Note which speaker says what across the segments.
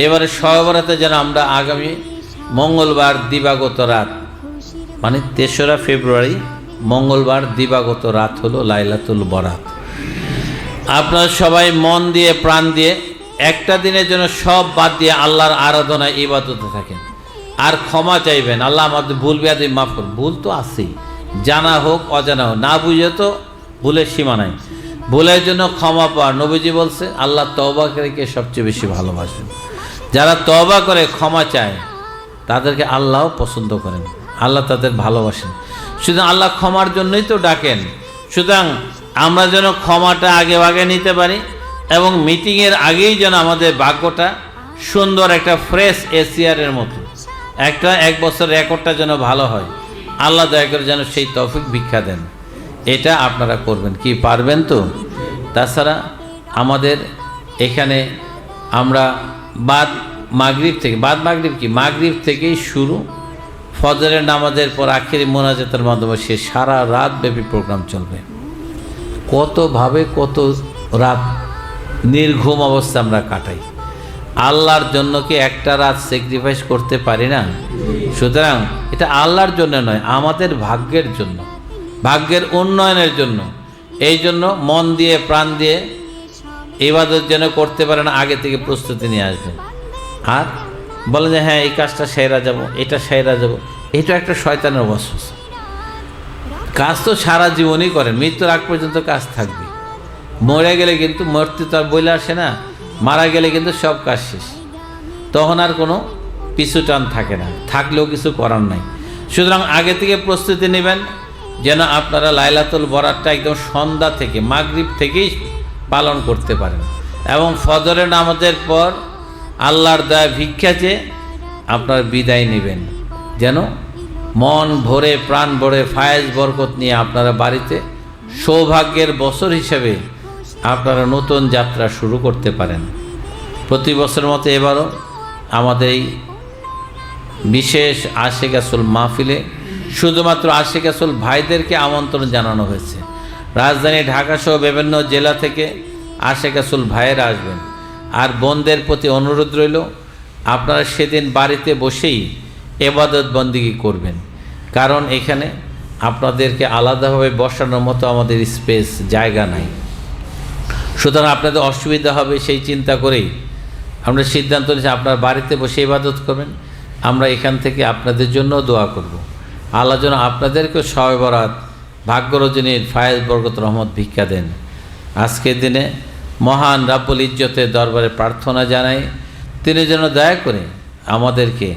Speaker 1: এবারে শবে বরাতে যেন আমরা আগামী মঙ্গলবার দিবাগত রাত, মানে ৩রা ফেব্রুয়ারি মঙ্গলবার দিবাগত রাত হলো লাইলাতুল বরাত। আপনারা সবাই মন দিয়ে প্রাণ দিয়ে একটা দিনের জন্য সব বাদ দিয়ে আল্লাহর আরাধনায় ইবাদতে থাকেন, আর ক্ষমা চাইবেন। আল্লাহ আমাদের ভুল বেয়াদবি মাফ করুন। ভুল তো আছেই, জানা হোক অজানা হোক, না বুঝে তো ভুলের সীমা নাই। ভুলের জন্য ক্ষমা পাওয়া, নবীজি বলছে আল্লাহ তওবাকারীকে সবচেয়ে বেশি ভালোবাসেন। যারা তওবা করে ক্ষমা চায় তাদেরকে আল্লাহও পছন্দ করেন, আল্লাহ তাদের ভালোবাসেন। সুতরাং আল্লাহ ক্ষমার জন্যই তো ডাকেন। সুতরাং আমরা যেন ক্ষমাটা আগে আগে নিতে পারি, এবং মিটিংয়ের আগেই যেন আমাদের ভাগ্যটা সুন্দর একটা ফ্রেশ এসিয়ারের মতো একটা 1 বছর রেকর্ডটা যেন ভালো হয়। আল্লাহ দয়া করে যেন সেই তৌফিক ভিক্ষা দেন। এটা আপনারা করবেন, কি পারবেন তো? তাছাড়া আমাদের এখানে আমরা মাগরিব থেকেই শুরু, ফজরের নামাজের পর আখিরি মোনাজাতের মাধ্যমে সে সারা রাত ব্যাপী প্রোগ্রাম চলবে। কত রাত নির্ঘুম অবস্থা আমরা কাটাই। আল্লাহর জন্য কি একটা রাত স্যাক্রিফাইস করতে পারি না? সুতরাং এটা আল্লাহর জন্য নয়, আমাদের ভাগ্যের জন্য, ভাগ্যের উন্নয়নের জন্য। এই জন্য মন দিয়ে প্রাণ দিয়ে ইবাদত যেন করতে পারেন, আগে থেকে প্রস্তুতি নিয়ে আসবেন। আর বলেন যে হ্যাঁ এই কাজটা সেরা যাব, এটা সেরা যাব, এটা একটা শয়তানের ওয়াসওয়াসা। কাজ তো সারা জীবনই করেন, মৃত্যুর আগ পর্যন্ত কাজ থাকবে। মরে গেলে কিন্তু, মরতে তো আর বলে আসে না, মারা গেলে কিন্তু সব কাজ শেষ, তখন আর কোনো পিছু টান থাকে না, থাকলেও কিছু করার নাই। সুতরাং আগে থেকে প্রস্তুতি নেবেন যেন আপনারা লাইলাতুল বরাতটা একদম সন্ধ্যা থেকে, মাগরিব থেকেই পালন করতে পারেন, এবং ফজরের নামাজের পর আল্লাহর দয়া ভিক্ষা চেয়ে আপনারা বিদায় নেবেন, যেন মন ভরে প্রাণ ভরে ফায়েজ বরকত নিয়ে আপনারা বাড়িতে সৌভাগ্যের বছর হিসেবে আপনারা নতুন যাত্রা শুরু করতে পারেন। প্রতি বছরের মতো এবারও আমাদের এই বিশেষ আশিক রাসূল মাহফিলে শুধুমাত্র আশিক রাসূল ভাইদেরকে আমন্ত্রণ জানানো হয়েছে। রাজধানী ঢাকাসহ বিভিন্ন জেলা থেকে আশিক রাসূল ভাইয়েরা আসবেন। আর বোনদের প্রতি অনুরোধ রইল, আপনারা সেদিন বাড়িতে বসেই ইবাদত বন্দেগী করবেন, কারণ এখানে আপনাদেরকে আলাদাভাবে বসানোর মতো আমাদের স্পেস, জায়গা নাই। সুতরাং আপনাদের অসুবিধা হবে সেই চিন্তা করেই আমরা সিদ্ধান্ত নিয়েছি আপনার বাড়িতে বসে ইবাদত করবেন। আমরা এখান থেকে আপনাদের জন্য দোয়া করব, আল্লাহ যেন আপনাদেরকেও শবে বরাত, ভাগ্য রজনীর ফায়েজ বরকত রহমত ভিক্ষা দেন। আজকের দিনে মহান রাব্বুল ইজ্জতের দরবারে প্রার্থনা জানাই, তিনি যেন দয়া করে আমাদেরকে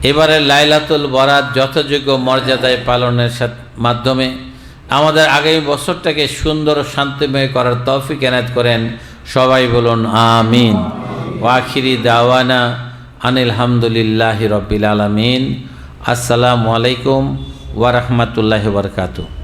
Speaker 1: এবারে লাইলাতুল বরাত যথাযোগ্য মর্যাদায় পালনের মাধ্যমে আমাদের আগামী বছরটাকে সুন্দর ও শান্তিময় করার তৌফিক এনায়েত করেন। সবাই বলুন আমিন। ওয়া আখিরি দাওয়ানা আনিল হামদুলিল্লাহি রাব্বিল আলামিন। আসসালামু আলাইকুম ওয়া রাহমাতুল্লাহি ওয়া বারাকাতুহু।